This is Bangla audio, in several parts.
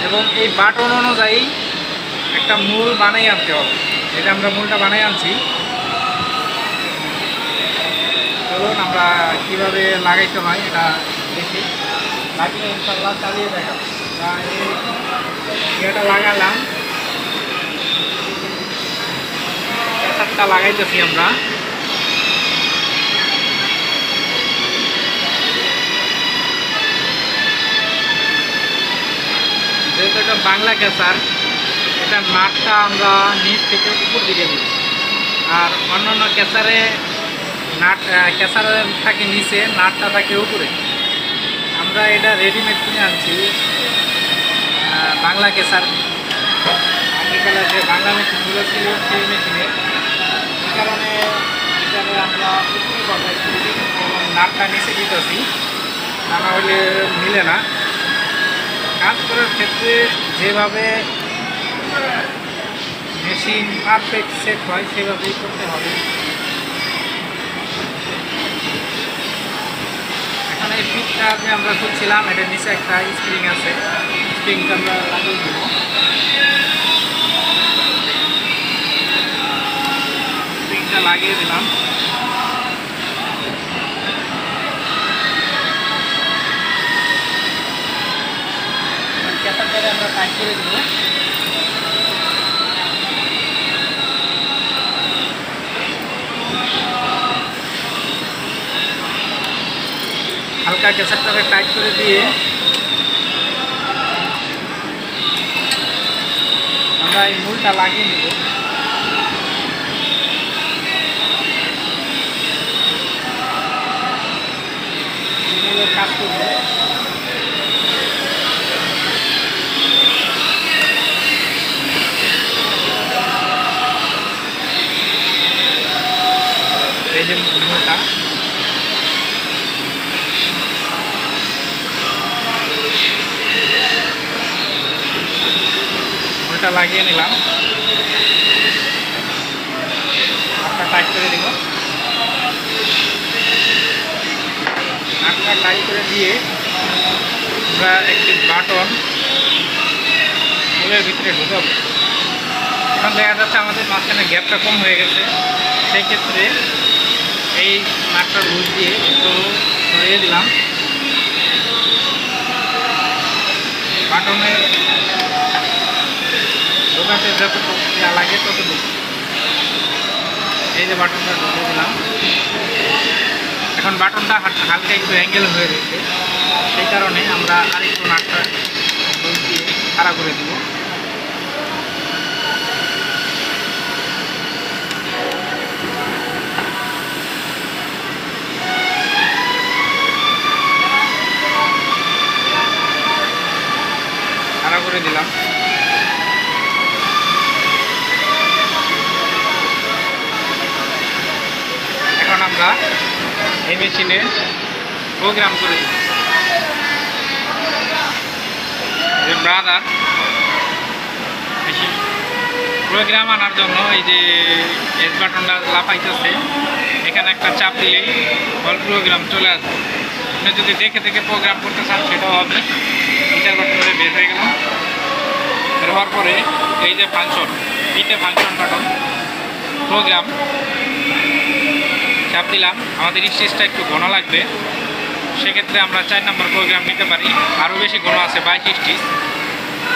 এবং এই বাটন অনুযায়ী একটা মূল বানিয়ে আনতে হবে। এটা আমরা মূলটা বানিয়ে আনছি। চলুন আমরা কীভাবে লাগাইতে হয় এটা দেখি, লাগিয়ে ইনশাল্লাহ চালিয়ে দেখাবো। এটা লাগালাম, প্রেসারটা লাগাইতেছি আমরা। যেহেতু এটা বাংলা ক্যাসার, এটা নাটটা আমরা নিচ থেকে উপর দিকে দিই, আর অন্যান্য ক্যাসারে নাট ক্যাসার থাকে নিচে, নাটটা থাকে উপরে। আমরা এটা রেডিমেড কিনে আনছি বাংলা ক্যাসার। আগেকালের যে বাংলা মেশিনগুলো ছিল সেই মেশিনে, এই কারণে এটাকে আমরা উপরে বসাইছি এবং নাটটা নিচে দিতেছি, তা না হলে মিলে না। কাজ করার ক্ষেত্রে যেভাবে মেশিন পারফেক্ট সেট হয় সেভাবেই করতে হবে। এখন এই ফিটটা যে আমরা খুঁজছিলাম, এটার নিচে একটা স্প্রিং আছে, স্প্রিংটা আমরা লাগিয়ে দেব। স্প্রিংটা লাগিয়ে দিলাম। ক্যাপারটাকে আমরা টাইট করে দেব। হালকা ক্যাসারটাকে টাইট করে দিয়ে আমরা এই মূলটা লাগিয়ে নেব। মূলের কাজ করব। এই যে মূলটা, মূলটা লাগিয়ে নিলাম। নাটটা টাইট করে দিব। নাটটা টাইট করে দিয়ে আমরা একটি বাটন মূলের ভিতরে ঢুকাবো। এখন দেখা যাচ্ছে আমাদের মাঝখানে গ্যাপটা কম হয়ে গেছে, সেই ক্ষেত্রে এই নাটটা লুজ দিয়ে একটু সরিয়ে দিলাম। বাটনে ঢোকাতে যতটুকু লাগে ততটুকু, এই যে বাটনটা ঢুকিয়ে দিলাম। এখন বাটনটা হালকা একটু অ্যাঙ্গেল হয়ে রয়েছে, সেই কারণে আমরা আরেকটু নাটটা লুজ দিয়ে খাড়া করে দিব। খাড়া করে দিলাম। এখন আমরা এই মেশিনে প্রোগ্রাম করে দিই। যে ব্রাদার মেশিন প্রোগ্রাম আনার জন্য এই যে এস বাটনটা লাফাইতেছে, এখানে একটা চাপ দিলেই অল প্রোগ্রাম চলে আসবে। আপনি যদি দেখে দেখে প্রোগ্রাম করতে চান সেটাও হবে। ইন্টার বাটন করে বের হয়ে গেলাম। বের হওয়ার পরে এই যে ফাংশন, এইটা ফাংশন বাটন প্রোগ্রাম চাপ দিলাম। আমাদের স্টিচটা একটু ঘন লাগবে, সেক্ষেত্রে আমরা 4 নম্বর প্রোগ্রাম নিতে পারি। আরও বেশি ঘন আছে 22 স্টিচ,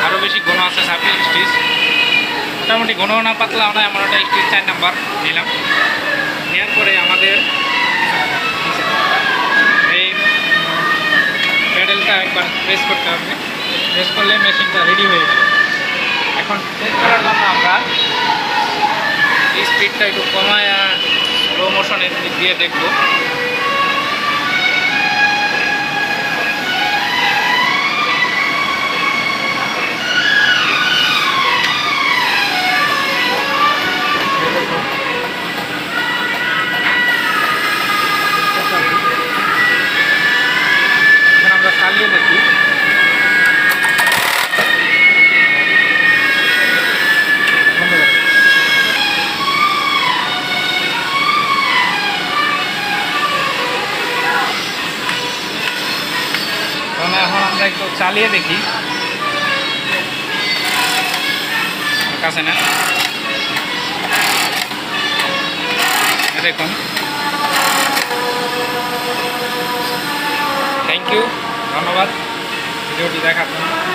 আরও বেশি ঘন আছে 26 স্টিচ। মোটামুটি ঘন না পাতলা নয়, আমরা ওটা স্টিচ 4 নম্বর নিলাম। নেওয়ার পরে আমাদের এই প্যাডেলটা একবার প্রেস করতে হবে। প্রেস করলে মেশিনটা রেডি হয়ে যাবে। এখন চেক করার জন্য আমরা স্পিডটা একটু কমায় স্লো মোশনের দিক দিয়ে দেখব। এখন আমরা চালিয়ে দেখি। এখন আমরা একটু চালিয়ে দেখি। কাছে না দেখুন। থ্যাংক ইউ, ধন্যবাদ ভিডিওটি দেখার জন্য।